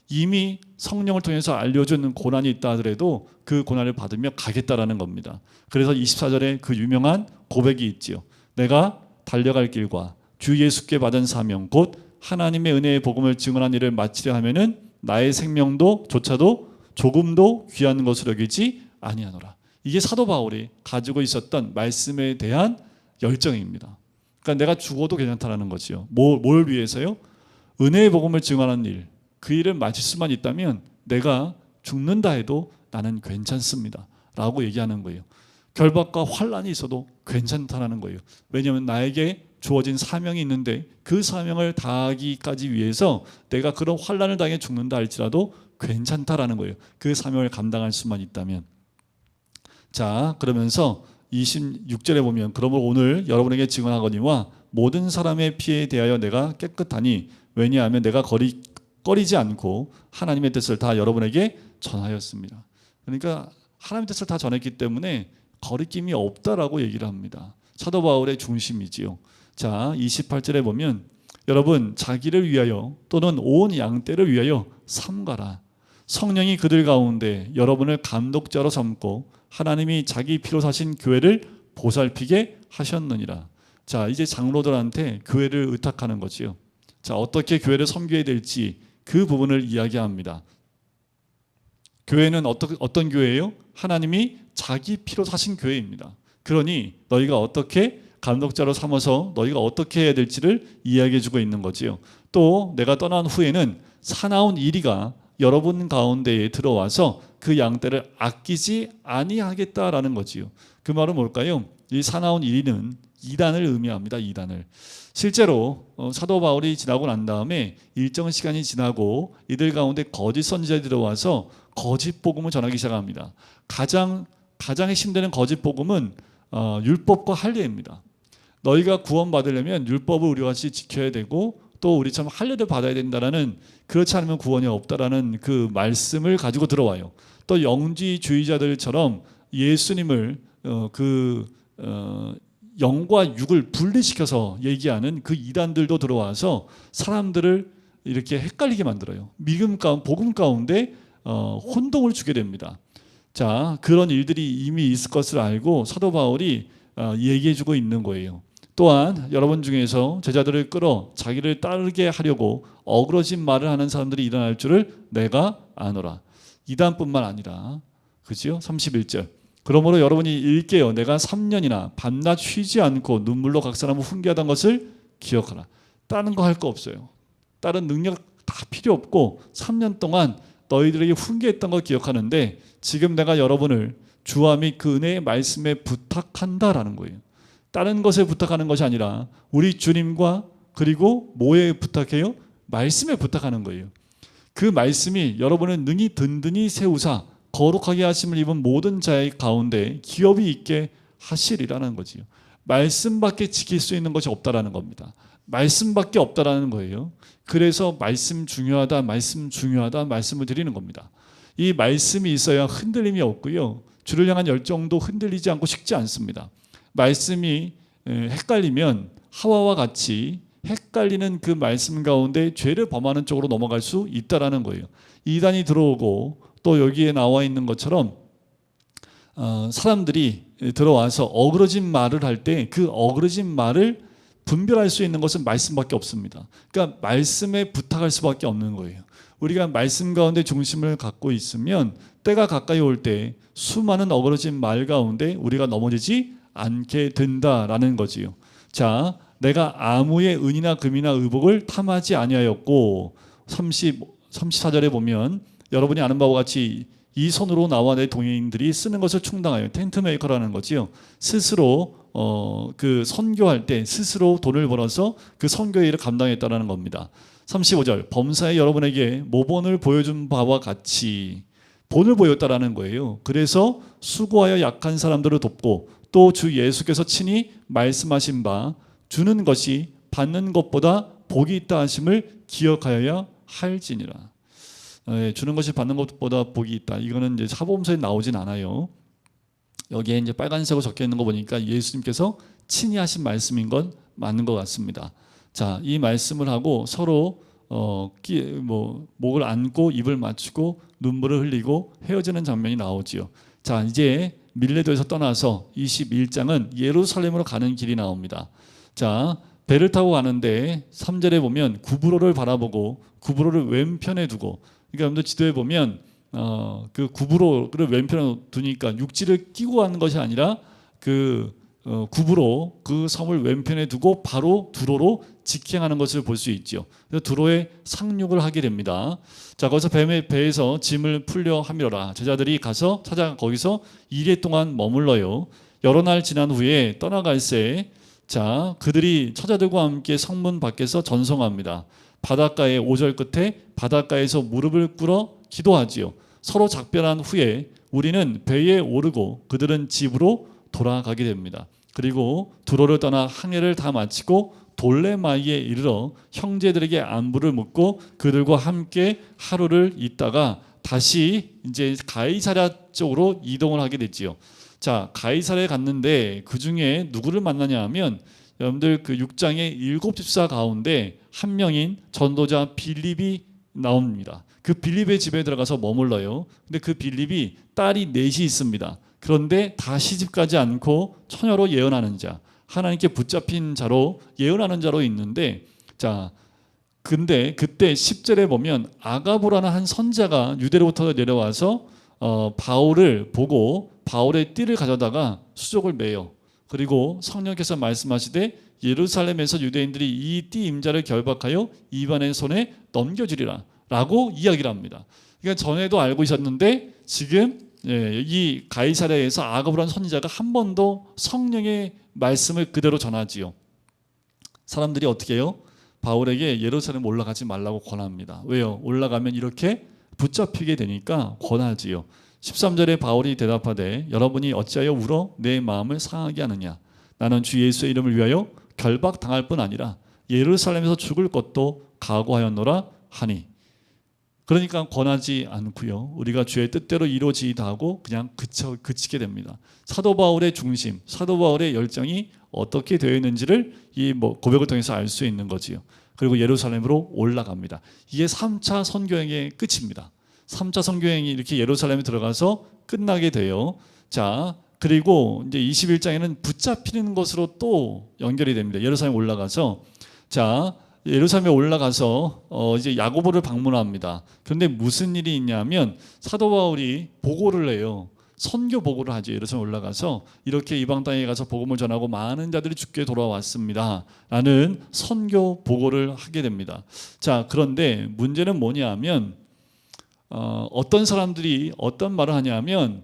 Speaker 1: 이미 성령을 통해서 알려주는 고난이 있다 하더라도 그 고난을 받으며 가겠다라는 겁니다. 그래서 24절에 그 유명한 고백이 있지요. 내가 달려갈 길과 주 예수께 받은 사명 곧 하나님의 은혜의 복음을 증언한 일을 마치려 하면은 나의 생명도 조차도 조금도 귀한 것으로 여기지 아니하노라. 이게 사도 바울이 가지고 있었던 말씀에 대한 열정입니다. 그러니까 내가 죽어도 괜찮다라는 거지요. 뭘 위해서요? 은혜의 복음을 증언하는 일, 그 일을 마칠 수만 있다면 내가 죽는다 해도 나는 괜찮습니다 라고 얘기하는 거예요. 결박과 환난이 있어도 괜찮다라는 거예요. 왜냐하면 나에게 주어진 사명이 있는데 그 사명을 다하기까지 위해서 내가 그런 환난을 당해 죽는다 할지라도 괜찮다라는 거예요. 그 사명을 감당할 수만 있다면. 자, 그러면서 26절에 보면 그러므로 오늘 여러분에게 증언하거니와 모든 사람의 피에 대하여 내가 깨끗하니 왜냐하면 내가 꺼리지 않고 하나님의 뜻을 다 여러분에게 전하였습니다. 그러니까 하나님의 뜻을 다 전했기 때문에 거리낌이 없다라고 얘기를 합니다. 사도 바울의 중심이지요. 자, 28절에 보면 여러분 자기를 위하여 또는 온 양떼를 위하여 삼가라. 성령이 그들 가운데 여러분을 감독자로 삼고 하나님이 자기 피로 사신 교회를 보살피게 하셨느니라. 자, 이제 장로들한테 교회를 의탁하는 거지요. 자, 어떻게 교회를 섬겨야 될지 그 부분을 이야기합니다. 교회는 어떤 교회예요? 하나님이 자기 피로 사신 교회입니다. 그러니 너희가 어떻게 감독자로 삼아서 너희가 어떻게 해야 될지를 이야기해 주고 있는 거지요. 또 내가 떠난 후에는 사나운 이리가 여러분 가운데에 들어와서 그 양떼를 아끼지 아니하겠다라는 거지요. 그 말은 뭘까요? 이 사나운 이리는 이단을 의미합니다. 이단을. 실제로 사도 바울이 지나고 난 다음에 일정 시간이 지나고 이들 가운데 거짓 선지자들이 들어와서 거짓 복음을 전하기 시작합니다. 가장 핵심되는 거짓 복음은 율법과 할례입니다. 너희가 구원받으려면 율법을 우리와 같이 지켜야 되고 또 우리처럼 할례를 받아야 된다라는, 그렇지 않으면 구원이 없다라는 그 말씀을 가지고 들어와요. 또 영지주의자들처럼 예수님을 영과 육을 분리시켜서 얘기하는 그 이단들도 들어와서 사람들을 이렇게 헷갈리게 만들어요. 복음 가운데 혼동을 주게 됩니다. 자, 그런 일들이 이미 있을 것을 알고 사도 바울이 얘기해주고 있는 거예요. 또한 여러분 중에서 제자들을 끌어 자기를 따르게 하려고 어그러진 말을 하는 사람들이 일어날 줄을 내가 아노라. 이단뿐만 아니라, 그죠? 31절. 그러므로 여러분이 일깨어 내가 3년이나 밤낮 쉬지 않고 눈물로 각 사람을 훈계하던 것을 기억하라. 다른 거 할 거 없어요. 다른 능력 다 필요 없고 3년 동안 너희들에게 훈계했던 거 기억하는데 지금 내가 여러분을 주와 및 그 은혜의 말씀에 부탁한다라는 거예요. 다른 것에 부탁하는 것이 아니라 우리 주님과 그리고 뭐에 부탁해요? 말씀에 부탁하는 거예요. 그 말씀이 여러분을 능히 든든히 세우사 거룩하게 하심을 입은 모든 자의 가운데 기업이 있게 하시리라는 거지요. 말씀밖에 지킬 수 있는 것이 없다라는 겁니다. 말씀밖에 없다라는 거예요. 그래서 말씀 중요하다 말씀을 드리는 겁니다. 이 말씀이 있어야 흔들림이 없고요. 주를 향한 열정도 흔들리지 않고 식지 않습니다. 말씀이 헷갈리면 하와와 같이 헷갈리는 그 말씀 가운데 죄를 범하는 쪽으로 넘어갈 수 있다라는 거예요. 이단이 들어오고 또 여기에 나와 있는 것처럼 사람들이 들어와서 어그러진 말을 할 때 그 어그러진 말을 분별할 수 있는 것은 말씀밖에 없습니다. 그러니까 말씀에 부탁할 수밖에 없는 거예요. 우리가 말씀 가운데 중심을 갖고 있으면 때가 가까이 올 때 수많은 어그러진 말 가운데 우리가 넘어지지 않게 된다라는 거지요. 자, 내가 아무의 은이나 금이나 의복을 탐하지 아니하였고 34절에 보면 여러분이 아는 바와 같이 이 손으로 나와 내 동행인들이 쓰는 것을 충당하여 텐트 메이커라는 거지요. 스스로 그 선교할 때 스스로 돈을 벌어서 그 선교의 일을 감당했다라는 겁니다. 35절 범사에 여러분에게 모본을 보여준 바와 같이 본을 보였다라는 거예요. 그래서 수고하여 약한 사람들을 돕고 또 주 예수께서 친히 말씀하신 바 주는 것이 받는 것보다 복이 있다 하심을 기억하여야 할지니라. 주는 것이 받는 것보다 복이 있다. 이거는 이제 사복음서에 나오진 않아요. 여기에 이제 빨간색으로 적혀 있는 거 보니까 예수님께서 친히 하신 말씀인 건 맞는 것 같습니다. 자, 이 말씀을 하고 서로 목을 안고 입을 맞추고 눈물을 흘리고 헤어지는 장면이 나오지요. 자, 이제 밀레도에서 떠나서 21장은 예루살렘으로 가는 길이 나옵니다. 자, 배를 타고 가는데 3절에 보면 구브로를 바라보고 구브로를 왼편에 두고, 그러니까 여러분들 지도에 보면 그 구브로를 왼편에 두니까 육지를 끼고 가는 것이 아니라 그 구브로 그 섬을 왼편에 두고 바로 두로로 직행하는 것을 볼 수 있죠. 그래서 두로에 상륙을 하게 됩니다. 자, 거기서 배에서 짐을 풀려 하미러라. 제자들이 가서 거기서 2일 동안 머물러요. 여러 날 지난 후에 떠나갈새 자, 그들이 처자들과 함께 성문 밖에서 전송합니다. 바닷가의 5절 끝에 바닷가에서 무릎을 꿇어 기도하지요. 서로 작별한 후에 우리는 배에 오르고 그들은 집으로 돌아가게 됩니다. 그리고 두로를 떠나 항해를 다 마치고 돌레마이에 이르러 형제들에게 안부를 묻고 그들과 함께 하루를 있다가 다시 이제 가이사랴 쪽으로 이동을 하게 됐지요. 자, 가이사랴에 갔는데 그 중에 누구를 만나냐 하면 여러분들 그 6장의 7집사 가운데 한 명인 전도자 빌립이 나옵니다. 그 빌립의 집에 들어가서 머물러요. 근데 그 빌립이 딸이 넷이 있습니다. 그런데 다 시집가지 않고 처녀로 예언하는 자, 하나님께 붙잡힌 자로 예언하는 자로 있는데, 자, 근데 그때 10절에 보면 아가보라는 한 선자가 유대로부터 내려와서 바울을 보고 바울의 띠를 가져다가 수족을 매요. 그리고 성령께서 말씀하시되 예루살렘에서 유대인들이 이 띠 임자를 결박하여 이방의 손에 넘겨주리라 라고 이야기를 합니다. 그러니까 전에도 알고 있었는데 지금 이 가이사랴에서 아가보라는 선지자가 한 번 더 성령의 말씀을 그대로 전하지요. 사람들이 어떻게 해요? 바울에게 예루살렘 올라가지 말라고 권합니다. 왜요? 올라가면 이렇게 붙잡히게 되니까 권하지요. 13절에 바울이 대답하되 여러분이 어찌하여 울어 내 마음을 상하게 하느냐. 나는 주 예수의 이름을 위하여 결박당할 뿐 아니라 예루살렘에서 죽을 것도 각오하였노라 하니. 그러니까 권하지 않고요. 우리가 주의 뜻대로 이루어지이다 하고 그냥 그치게 됩니다. 사도 바울의 중심, 사도 바울의 열정이 어떻게 되어 있는지를 이 고백을 통해서 알 수 있는 거지요. 그리고 예루살렘으로 올라갑니다. 이게 3차 선교행의 끝입니다. 3차 선교행이 이렇게 예루살렘에 들어가서 끝나게 돼요. 자, 그리고 이제 21장에는 붙잡히는 것으로 또 연결이 됩니다. 예루살렘에 올라가서 자, 예루살렘에 올라가서 이제 야고보를 방문합니다. 그런데 무슨 일이 있냐면 사도 바울이 보고를 해요. 선교 보고를 하죠. 예루살렘에 올라가서 이렇게 이방 땅에 가서 복음을 전하고 많은 자들이 죽게 돌아왔습니다 라는 선교 보고를 하게 됩니다. 자, 그런데 문제는 뭐냐면 어떤 사람들이 어떤 말을 하냐면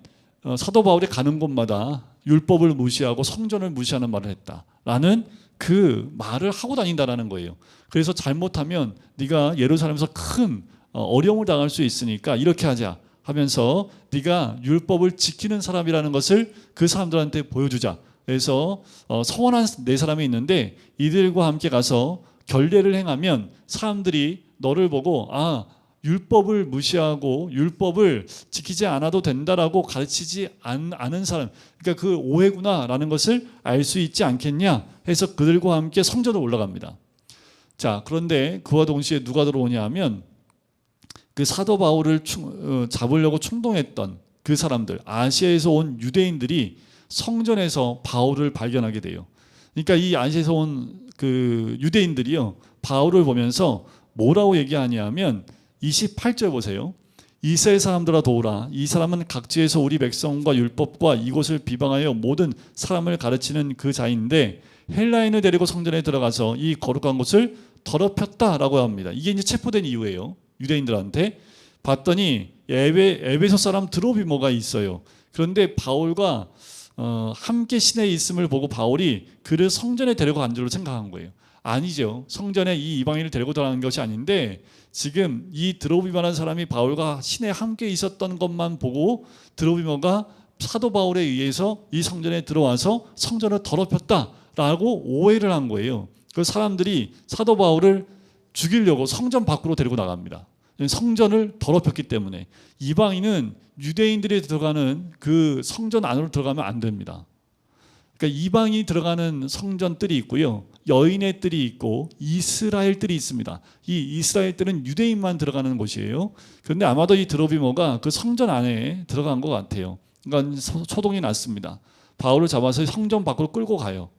Speaker 1: 사도 바울이 가는 곳마다 율법을 무시하고 성전을 무시하는 말을 했다라는 그 말을 하고 다닌다라는 거예요. 그래서 잘못하면 네가 예루살렘에서 큰 어려움을 당할 수 있으니까 이렇게 하자 하면서 네가 율법을 지키는 사람이라는 것을 그 사람들한테 보여주자. 그래서 서원한 네 사람이 있는데 이들과 함께 가서 결례를 행하면 사람들이 너를 보고 율법을 무시하고 율법을 지키지 않아도 된다라고 가르치지 않은 사람, 그러니까 그 오해구나라는 것을 알 수 있지 않겠냐 해서 그들과 함께 성전으로 올라갑니다. 자, 그런데 그와 동시에 누가 들어오냐 하면 그 사도 바울을 잡으려고 충동했던 그 사람들, 아시아에서 온 유대인들이 성전에서 바울을 발견하게 돼요. 그러니까 이 아시아에서 온 그 유대인들이요, 바울을 보면서 뭐라고 얘기하냐면 28절 보세요. 이스라엘 사람들아 도우라. 이 사람은 각지에서 우리 백성과 율법과 이곳을 비방하여 모든 사람을 가르치는 그 자인데 헬라인을 데리고 성전에 들어가서 이 거룩한 곳을 더럽혔다라고 합니다. 이게 이제 체포된 이유예요. 유대인들한테. 봤더니 에베소 사람 드로비모가 있어요. 그런데 바울과 함께 시내에 있음을 보고 바울이 그를 성전에 데려간 줄로 생각한 거예요. 아니죠. 성전에 이 이방인을 데리고 들어가는 것이 아닌데 지금 이 드로비모라는 사람이 바울과 시내에 함께 있었던 것만 보고 드로비모가 사도 바울에 의해서 이 성전에 들어와서 성전을 더럽혔다라고 오해를 한 거예요. 그 사람들이 사도 바울을 죽이려고 성전 밖으로 데리고 나갑니다. 성전을 더럽혔기 때문에. 이방인은 유대인들이 들어가는 그 성전 안으로 들어가면 안 됩니다. 그러니까 이방인이 들어가는 성전들이 있고요, 여인의 뜰이 있고 이스라엘 뜰이 있습니다. 이 이스라엘 뜰은 유대인만 들어가는 곳이에요. 그런데 아마도 이 드로비모가 그 성전 안에 들어간 것 같아요. 그러니까 소동이 났습니다. 바울을 잡아서 성전 밖으로 끌고 가요.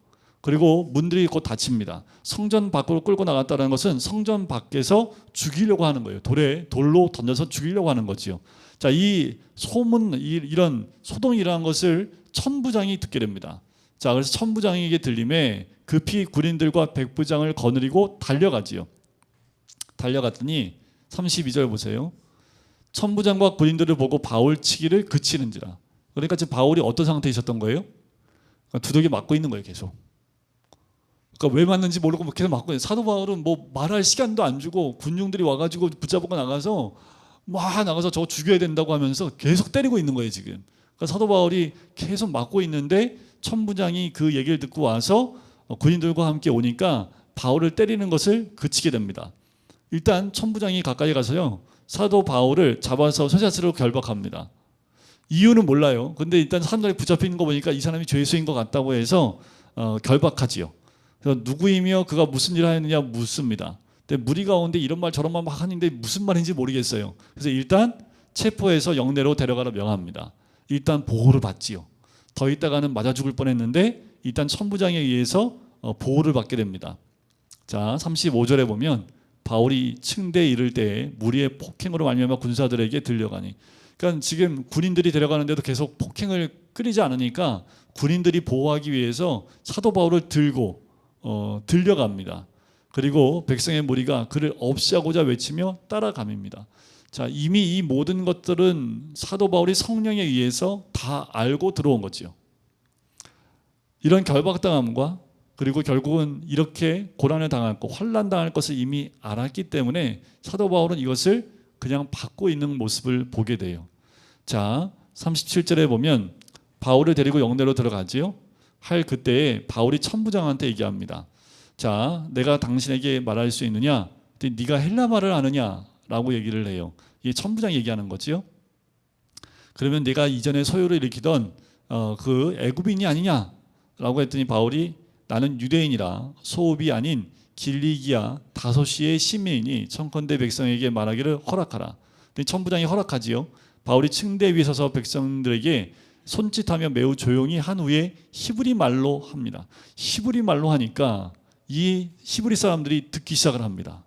Speaker 1: 그리고 문들이 곧 닫힙니다. 성전 밖으로 끌고 나갔다는 것은 성전 밖에서 죽이려고 하는 거예요. 돌로 던져서 죽이려고 하는 거지요. 자, 이 소문, 이런 소동이라는 것을 천부장이 듣게 됩니다. 자, 그래서 천부장에게 들림에 급히 군인들과 백부장을 거느리고 달려가지요. 달려갔더니 32절 보세요. 천부장과 군인들을 보고 바울 치기를 그치는지라. 그러니까 지금 바울이 어떤 상태에 있었던 거예요? 두들겨 맞고 있는 거예요, 계속. 그러니까 왜 맞는지 모르고 계속 맞고 있어요. 사도 바울은 뭐 말할 시간도 안 주고 군중들이 와가지고 붙잡고 나가서 막 나가서 저거 죽여야 된다고 하면서 계속 때리고 있는 거예요, 지금. 그러니까 사도 바울이 계속 맞고 있는데 천부장이 그 얘기를 듣고 와서 군인들과 함께 오니까 바울을 때리는 것을 그치게 됩니다. 일단 천부장이 가까이 가서요, 사도 바울을 잡아서 쇠사슬로 결박합니다. 이유는 몰라요. 근데 일단 사람들이 붙잡히는 거 보니까 이 사람이 죄수인 것 같다고 해서 결박하지요. 그래서 누구이며 그가 무슨 일을 하였느냐 묻습니다. 근데 무리 가운데 이런 말 저런 말 막 하는데 무슨 말인지 모르겠어요. 그래서 일단 체포해서 영내로 데려가라 명합니다. 일단 보호를 받지요. 더 있다가는 맞아 죽을 뻔했는데 일단 천부장에 의해서 보호를 받게 됩니다. 자, 35절에 보면 바울이 층대에 이를 때 무리의 폭행으로 말미암아 군사들에게 들려가니. 그러니까 지금 군인들이 데려가는데도 계속 폭행을 끊이지 않으니까 군인들이 보호하기 위해서 사도 바울을 들고 들려갑니다. 그리고 백성의 무리가 그를 없애고자 외치며 따라갑니다. 자, 이미 이 모든 것들은 사도 바울이 성령에 의해서 다 알고 들어온 거죠. 이런 결박당함과 그리고 결국은 이렇게 고난을 당할 것, 환난 당할 것을 이미 알았기 때문에 사도 바울은 이것을 그냥 받고 있는 모습을 보게 돼요. 자, 37절에 보면 바울을 데리고 영내로 들어가지요. 할 그때에 바울이 천부장한테 얘기합니다. 자, 내가 당신에게 말할 수 있느냐? 네가 헬라 말을 아느냐라고 얘기를 해요. 이게 천부장 얘기하는 거지요. 그러면 내가 이전에 소요를 일으키던 그 애굽인이 아니냐라고 했더니 바울이 나는 유대인이라 소읍이 아닌 길리기아 다소시의 시민이니 청컨대 백성에게 말하기를 허락하라. 천부장이 허락하지요. 바울이 층대 위에 서서 백성들에게 손짓하며 매우 조용히 한 후에 히브리 말로 합니다. 히브리 말로 하니까 이 히브리 사람들이 듣기 시작을 합니다.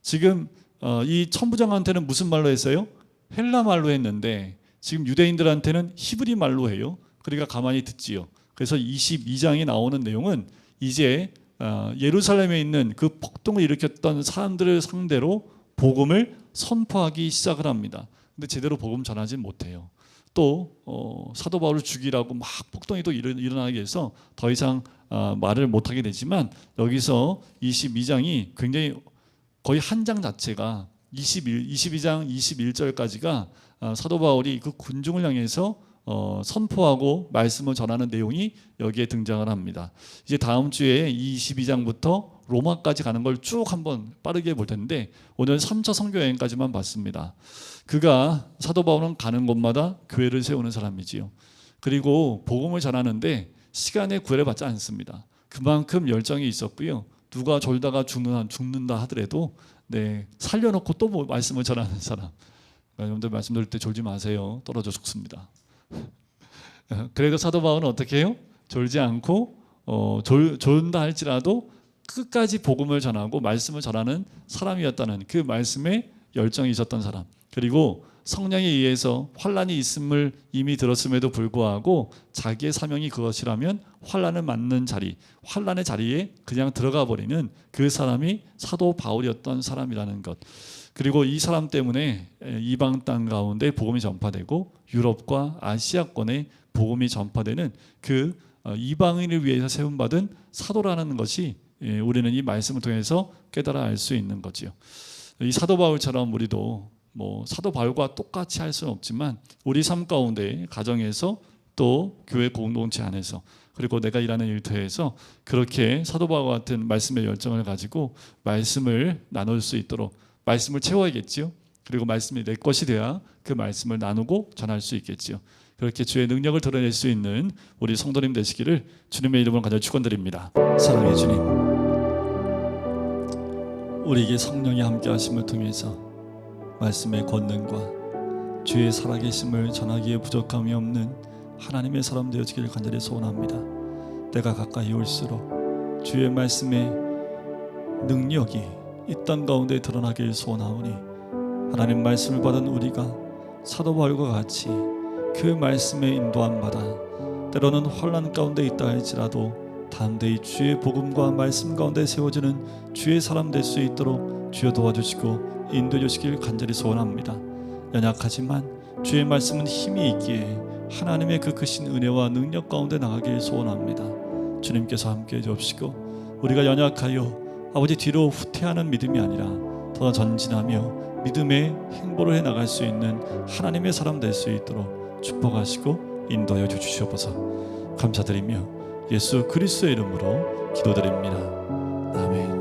Speaker 1: 지금 이 천부장한테는 무슨 말로 했어요? 헬라 말로 했는데 지금 유대인들한테는 히브리 말로 해요. 그러니까 가만히 듣지요. 그래서 22장에 나오는 내용은 이제 예루살렘에 있는 그 폭동을 일으켰던 사람들을 상대로 복음을 선포하기 시작을 합니다. 근데 제대로 복음 전하지 못해요. 또 사도 바울을 죽이라고 막 폭동이 또 일어나게 해서 더 이상 말을 못하게 되지만 여기서 22장이 굉장히 거의 한 장 자체가 22장 21절까지가 사도 바울이 그 군중을 향해서 선포하고 말씀을 전하는 내용이 여기에 등장을 합니다. 이제 다음 주에 22장부터 로마까지 가는 걸 쭉 한번 빠르게 볼 텐데 오늘 3차 선교 여행까지만 봤습니다. 그가 사도 바울은 가는 곳마다 교회를 세우는 사람이지요. 그리고 복음을 전하는데 시간에 구애를 받지 않습니다. 그만큼 열정이 있었고요. 누가 졸다가 죽는다 하더라도 살려놓고 또 말씀을 전하는 사람. 여러분들 말씀 들을 때 졸지 마세요. 떨어져 죽습니다. 그래도 사도 바울은 어떻게 해요? 졸지 않고 졸다 할지라도 끝까지 복음을 전하고 말씀을 전하는 사람이었다는 그 말씀에 열정이 있었던 사람. 그리고 성령에 의해서 환난이 있음을 이미 들었음에도 불구하고 자기의 사명이 그것이라면 환난을 맞는 자리, 환난의 자리에 그냥 들어가 버리는 그 사람이 사도 바울이었던 사람이라는 것. 그리고 이 사람 때문에 이방 땅 가운데 복음이 전파되고 유럽과 아시아권에 복음이 전파되는 그 이방인을 위해서 세움받은 사도라는 것이 우리는 이 말씀을 통해서 깨달아 알 수 있는 거지요. 이 사도 바울처럼 우리도 사도 바울과 똑같이 할 수는 없지만 우리 삶 가운데 가정에서 또 교회 공동체 안에서 그리고 내가 일하는 일터에서 그렇게 사도 바울과 같은 말씀의 열정을 가지고 말씀을 나눌 수 있도록 말씀을 채워야겠지요. 그리고 말씀이 내 것이 돼야 그 말씀을 나누고 전할 수 있겠지요. 그렇게 주의 능력을 드러낼 수 있는 우리 성도님 되시기를 주님의 이름으로 간절히 축원드립니다. 사랑의 주님, 우리에게 성령이 함께 하심을 통해서 말씀의 권능과 주의 살아계심을 전하기에 부족함이 없는 하나님의 사람 되어지기를 간절히 소원합니다. 때가 가까이 올수록 주의 말씀의 능력이 이 땅 가운데 드러나길 소원하오니 하나님 말씀을 받은 우리가 사도 바울과 같이 그 말씀에 인도함 받아 때로는 환난 가운데 있다 할지라도 담대히 주의 복음과 말씀 가운데 세워지는 주의 사람 될 수 있도록 주여 도와주시고 인도해 주시길 간절히 소원합니다. 연약하지만 주의 말씀은 힘이 있기에 하나님의 그 크신 은혜와 능력 가운데 나가길 소원합니다. 주님께서 함께해 주옵시고 우리가 연약하여 아버지 뒤로 후퇴하는 믿음이 아니라 더 전진하며 믿음의 행보를 해나갈 수 있는 하나님의 사람 될 수 있도록 축복하시고 인도하여 주시옵소서. 감사드리며 예수 그리스도의 이름으로 기도드립니다. 아멘.